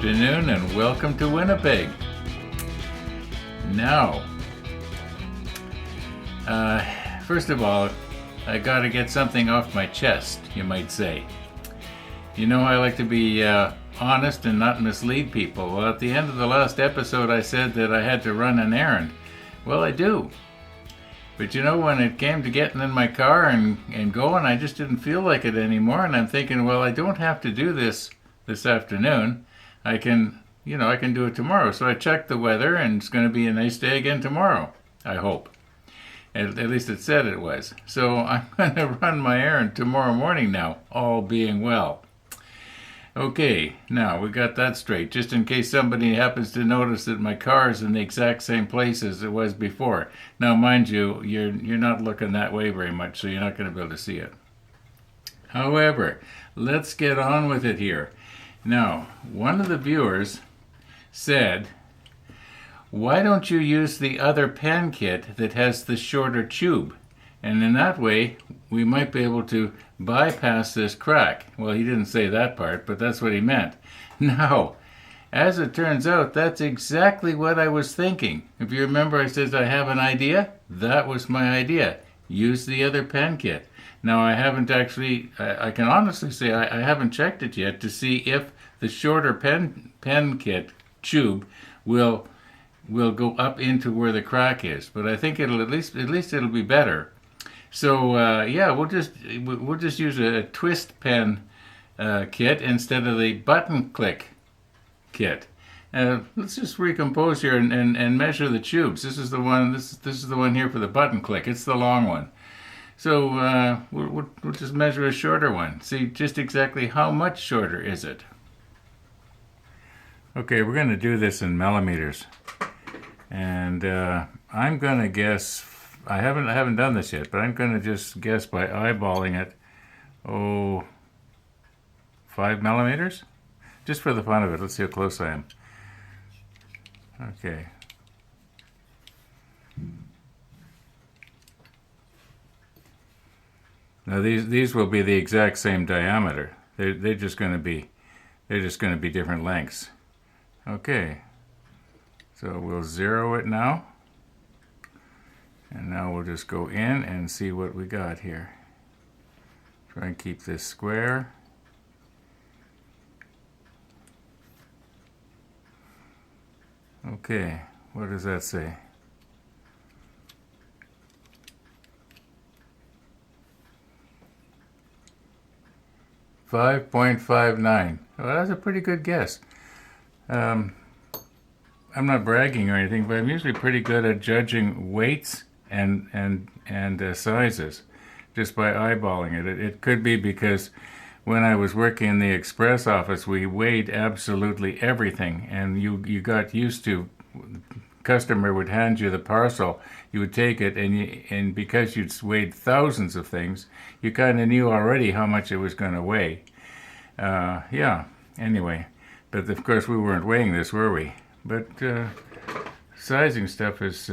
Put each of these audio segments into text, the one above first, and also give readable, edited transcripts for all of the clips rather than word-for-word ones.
afternoon and welcome to Winnipeg. Now, first of all, I gotta get something off my chest, you might say. You know, I like to be honest and not mislead people. Well, at the end of the last episode, I said that I had to run an errand. Well, I do. But you know, when it came to getting in my car and going, I just didn't feel like it anymore. And I'm thinking, well, I don't have to do this afternoon. I can do it tomorrow. So I checked the weather, and it's going to be a nice day again tomorrow, I hope. At least it said it was. So I'm going to run my errand tomorrow morning now, all being well. Okay, now we got that straight, just in case somebody happens to notice that my car is in the exact same place as it was before. Now, mind you, you're not looking that way very much, so you're not going to be able to see it. However, let's get on with it here. Now, one of the viewers said, why don't you use the other pen kit that has the shorter tube? And in that way, we might be able to bypass this crack. Well, he didn't say that part, but that's what he meant. Now, as it turns out, that's exactly what I was thinking. If you remember, I said I have an idea. That was my idea. Use the other pen kit. Now, I haven't actually, I can honestly say I haven't checked it yet to see if the shorter pen kit tube will go up into where the crack is. But I think it'll at least it'll be better. So yeah, we'll just use a twist pen kit instead of the button click kit. Let's just recompose here and measure the tubes. This is the one. This is the one here for the button click. It's the long one. So we'll just measure a shorter one. See just exactly how much shorter is it. Okay, we're going to do this in millimeters, and I'm going to guess. I haven't done this yet, but I'm going to just guess by eyeballing it. 5 millimeters? Just for the fun of it. Let's see how close I am. Okay. Now these will be the exact same diameter. They're just going to be different lengths. Okay. So we'll zero it now. And now we'll just go in and see what we got here. Try and keep this square. Okay, what does that say? .59. Well, that's a pretty good guess. I'm not bragging or anything, but I'm usually pretty good at judging weights and sizes just by eyeballing it. It could be because when I was working in the express office, we weighed absolutely everything, and you got used to. The customer would hand you the parcel, you would take it, and because you'd weighed thousands of things, you kind of knew already how much it was going to weigh. Yeah. Anyway, but of course we weren't weighing this, were we? But sizing stuff has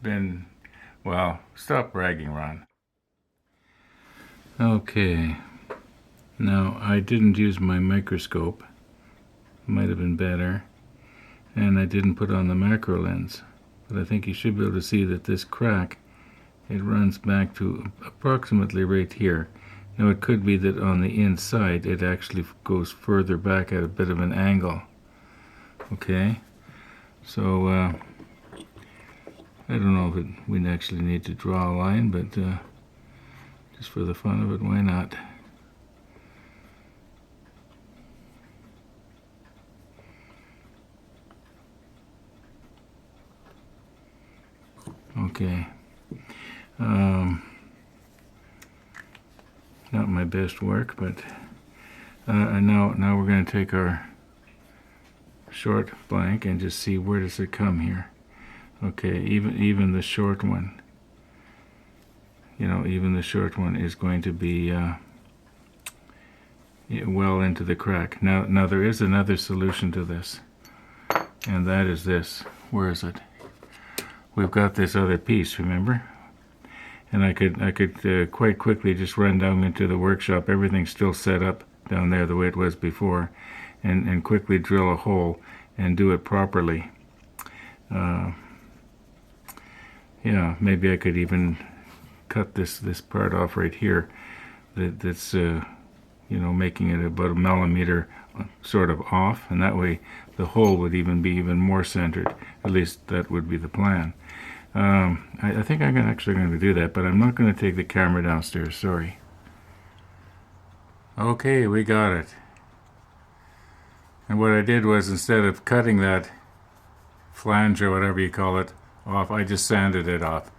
been. Well, stop bragging, Ron. Okay. Now, I didn't use my microscope. Might have been better. And I didn't put on the macro lens. But I think you should be able to see that this crack, it runs back to approximately right here. Now, it could be that on the inside, it actually goes further back at a bit of an angle. Okay? So, I don't know if we'd actually need to draw a line, but just for the fun of it, why not? Okay. Not my best work, but now we're going to take our short blank and just see where does it come here. Okay, even the short one, even the short one is going to be well into the crack. Now there is another solution to this, and that is this. Where is it? We've got this other piece, remember? And I could quite quickly just run down into the workshop. Everything's still set up down there the way it was before, and quickly drill a hole and do it properly. Yeah, maybe I could even cut this part off right here. That's making it about a millimeter sort of off, and that way the hole would be even more centered. At least that would be the plan. I think I'm actually going to do that, but I'm not going to take the camera downstairs, sorry. Okay, we got it. And what I did was, instead of cutting that flange or whatever you call it off, I just sanded it off.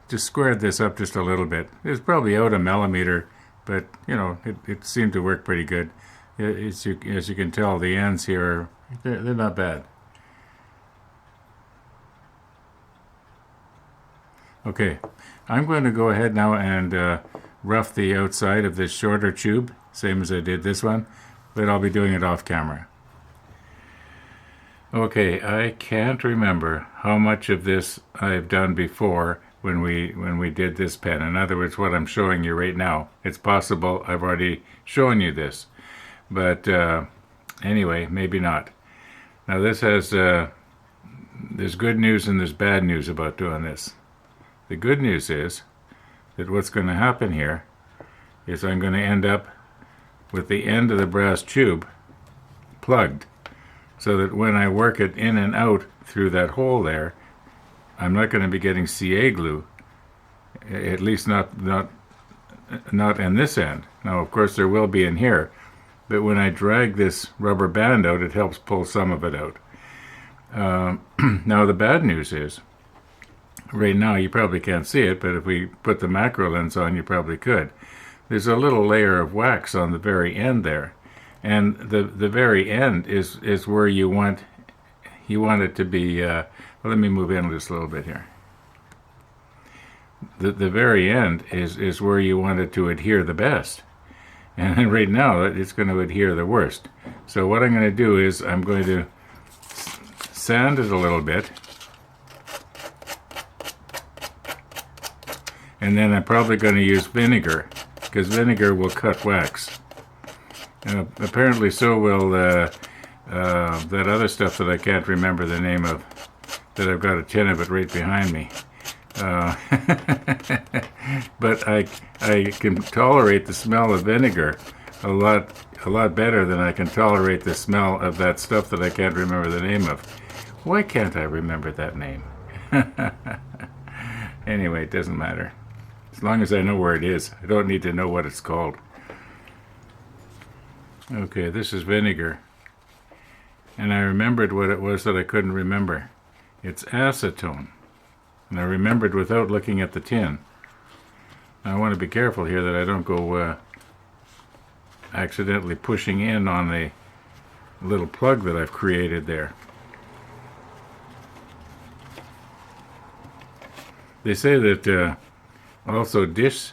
Just squared this up just a little bit. It was probably out a millimeter, but it seemed to work pretty good. As you can tell, the ends here, they're not bad. Okay, I'm going to go ahead now and rough the outside of this shorter tube, same as I did this one, but I'll be doing it off camera. Okay, I can't remember how much of this I've done before when we did this pen. In other words, what I'm showing you right now. It's possible I've already shown you this, but anyway, maybe not. Now this has there's good news and there's bad news about doing this. The good news is that what's going to happen here is I'm going to end up with the end of the brass tube plugged, so that when I work it in and out through that hole there, I'm not going to be getting CA glue, at least not in this end. Now, of course, there will be in here, but when I drag this rubber band out, it helps pull some of it out. Now, the bad news is, right now you probably can't see it, but if we put the macro lens on, you probably could. There's a little layer of wax on the very end there. And the very end is where you want it to be. Well, let me move in just a little bit here. The very end is where you want it to adhere the best. And right now it's going to adhere the worst. So what I'm going to do is I'm going to sand it a little bit. And then I'm probably going to use vinegar, because vinegar will cut wax. Apparently so will that other stuff that I can't remember the name of, that I've got a tin of it right behind me. But I can tolerate the smell of vinegar a lot better than I can tolerate the smell of that stuff that I can't remember the name of. Why can't I remember that name? Anyway, it doesn't matter. As long as I know where it is, I don't need to know what it's called. Okay, this is vinegar. And I remembered what it was that I couldn't remember. It's acetone. And I remembered without looking at the tin. Now, I want to be careful here that I don't go accidentally pushing in on the little plug that I've created there. They say that also dish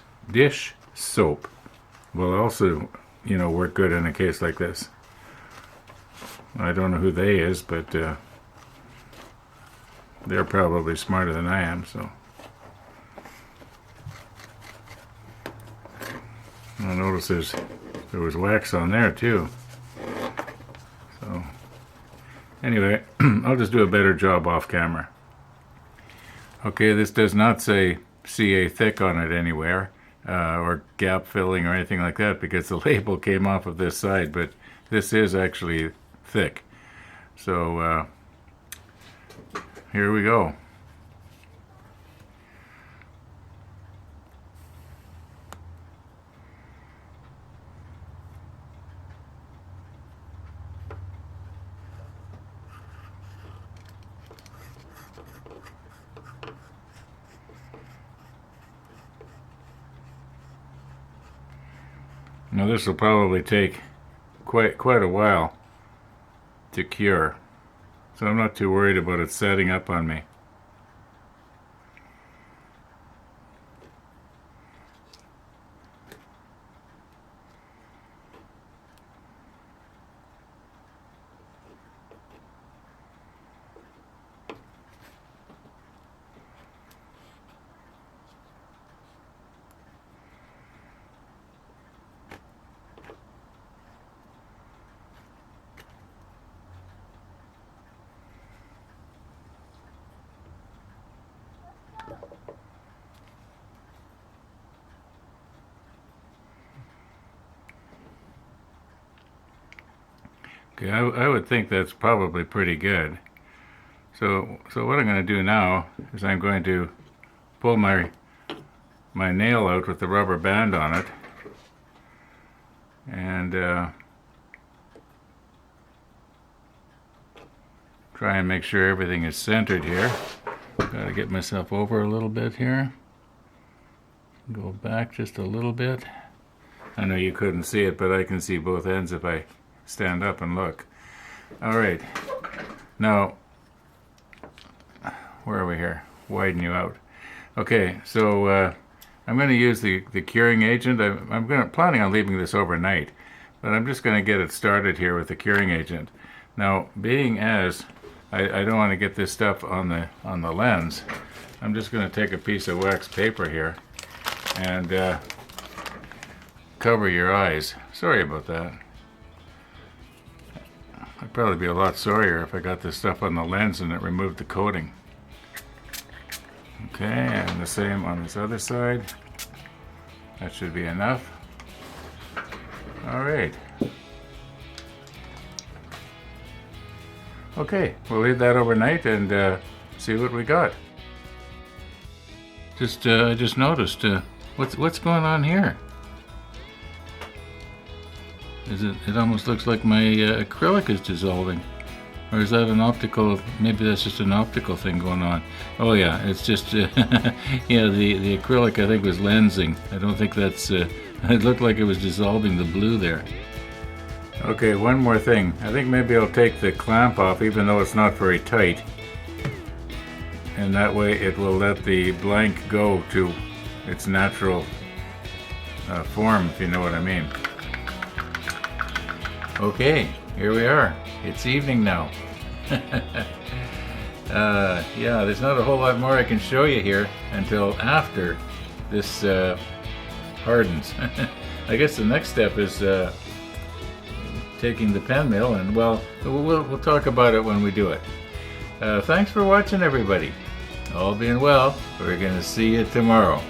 soap will also work good in a case like this. I don't know who they is, but they're probably smarter than I am, so. I notice there was wax on there too. So anyway, I'll just do a better job off camera. Okay, this does not say CA thick on it anywhere, or gap filling or anything like that, because the label came off of this side, but this is actually thick. So here we go. Now this will probably take quite a while to cure, so I'm not too worried about it setting up on me. Okay, I would think that's probably pretty good. So what I'm going to do now is I'm going to pull my nail out with the rubber band on it, and try and make sure everything is centered here. Got to get myself over a little bit here. Go back just a little bit. I know you couldn't see it, but I can see both ends if I stand up and look. All right. Now, where are we here? Widen you out. Okay, so I'm going to use the curing agent. I'm planning on leaving this overnight, but I'm just going to get it started here with the curing agent. Now, being as I don't want to get this stuff on the lens, I'm just going to take a piece of wax paper here and cover your eyes. Sorry about that. I'd probably be a lot sorrier if I got this stuff on the lens and it removed the coating. Okay, and the same on this other side. That should be enough. All right. Okay, we'll leave that overnight and see what we got. I just noticed what's going on here. It almost looks like my acrylic is dissolving. Or is that an optical, maybe that's just an optical thing going on. Oh yeah, it's just, yeah, the acrylic I think was lensing. I don't think that's, it looked like it was dissolving the blue there. Okay, one more thing. I think maybe I'll take the clamp off even though it's not very tight. And that way it will let the blank go to its natural form, if you know what I mean. Okay, here we are. It's evening now. Yeah, there's not a whole lot more I can show you here until after this hardens. I guess the next step is taking the pen mill, and well, we'll talk about it when we do it. Thanks for watching, everybody. All being well, we're going to see you tomorrow.